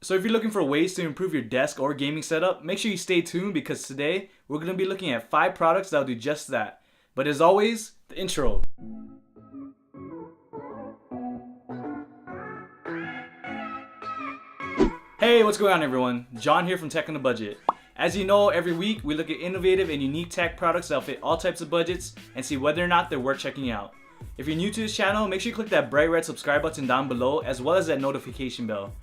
So if you're looking for ways to improve your desk or gaming setup, make sure you stay tuned because today we're going to be looking at 5 products that'll do just that. But as always, the intro. Hey, what's going on everyone? John here from Tech on a Budget. As you know, every week we look at innovative and unique tech products that'll fit all types of budgets and see whether or not they're worth checking out. If you're new to this channel, make sure you click that bright red subscribe button down below as well as that notification bell.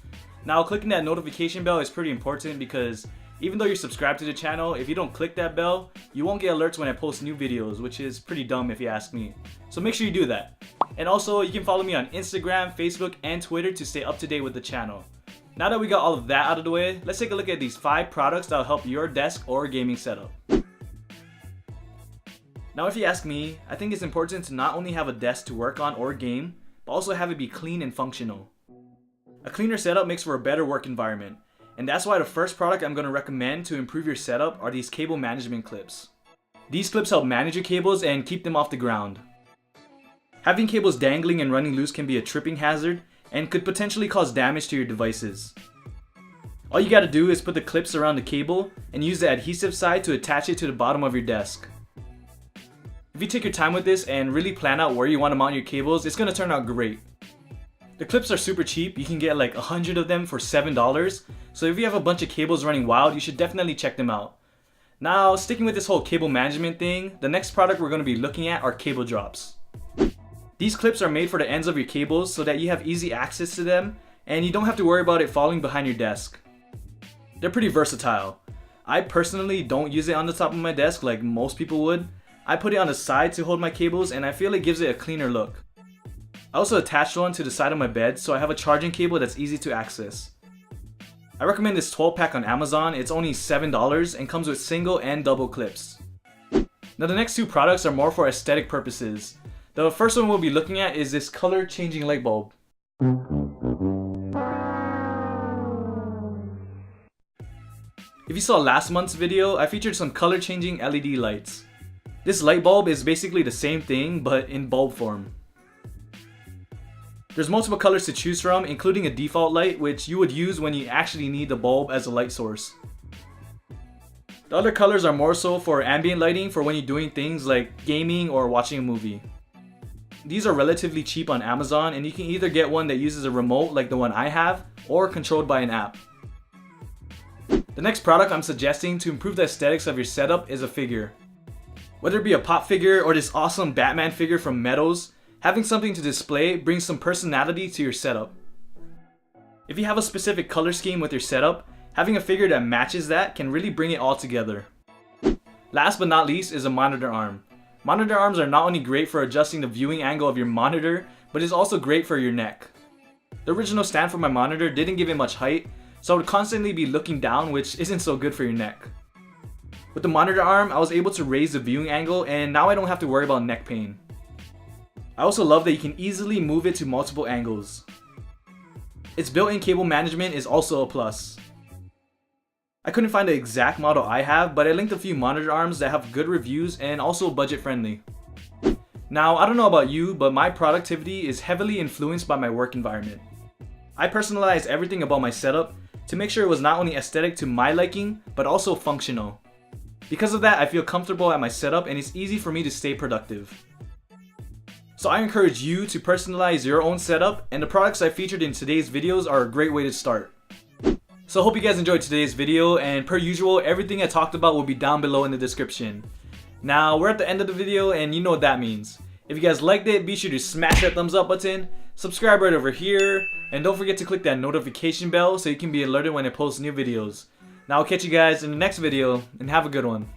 Now, clicking that notification bell is pretty important because even though you're subscribed to the channel, if you don't click that bell, you won't get alerts when I post new videos, which is pretty dumb if you ask me. So make sure you do that. And also, you can follow me on Instagram, Facebook, and Twitter to stay up to date with the channel. Now that we got all of that out of the way, let's take a look at these 5 products that'll help your desk or gaming setup. Now if you ask me, I think it's important to not only have a desk to work on or game, but also have it be clean and functional. A cleaner setup makes for a better work environment, and that's why the first product I'm going to recommend to improve your setup are these cable management clips. These clips help manage your cables and keep them off the ground. Having cables dangling and running loose can be a tripping hazard and could potentially cause damage to your devices. All you gotta do is put the clips around the cable and use the adhesive side to attach it to the bottom of your desk. If you take your time with this and really plan out where you want to mount your cables, it's gonna turn out great. The clips are super cheap, you can get like 100 of them for $7, so if you have a bunch of cables running wild, you should definitely check them out. Now, sticking with this whole cable management thing, the next product we're going to be looking at are cable drops. These clips are made for the ends of your cables so that you have easy access to them and you don't have to worry about it falling behind your desk. They're pretty versatile. I personally don't use it on the top of my desk like most people would. I put it on the side to hold my cables and I feel it gives it a cleaner look. I also attached one to the side of my bed so I have a charging cable that's easy to access. I recommend this 12 pack on Amazon. It's only $7 and comes with single and double clips. Now the next 2 products are more for aesthetic purposes. The first one we'll be looking at is this color changing light bulb. If you saw last month's video, I featured some color changing LED lights. This light bulb is basically the same thing but in bulb form. There's multiple colors to choose from, including a default light, which you would use when you actually need the bulb as a light source. The other colors are more so for ambient lighting for when you're doing things like gaming or watching a movie. These are relatively cheap on Amazon and you can either get one that uses a remote like the one I have or controlled by an app. The next product I'm suggesting to improve the aesthetics of your setup is a figure. Whether it be a pop figure or this awesome Batman figure from Meadows, having something to display brings some personality to your setup. If you have a specific color scheme with your setup, having a figure that matches that can really bring it all together. Last but not least is a monitor arm. Monitor arms are not only great for adjusting the viewing angle of your monitor, but it's also great for your neck. The original stand for my monitor didn't give it much height, so I would constantly be looking down, which isn't so good for your neck. With the monitor arm, I was able to raise the viewing angle and now I don't have to worry about neck pain. I also love that you can easily move it to multiple angles. Its built-in cable management is also a plus. I couldn't find the exact model I have, but I linked a few monitor arms that have good reviews and also budget friendly. Now, I don't know about you, but my productivity is heavily influenced by my work environment. I personalized everything about my setup to make sure it was not only aesthetic to my liking, but also functional. Because of that, I feel comfortable at my setup and it's easy for me to stay productive. So I encourage you to personalize your own setup, and the products I featured in today's videos are a great way to start. So I hope you guys enjoyed today's video, and per usual, everything I talked about will be down below in the description. Now, we're at the end of the video and you know what that means. If you guys liked it, be sure to smash that thumbs up button, subscribe right over here, and don't forget to click that notification bell so you can be alerted when I post new videos. Now I'll catch you guys in the next video, and have a good one.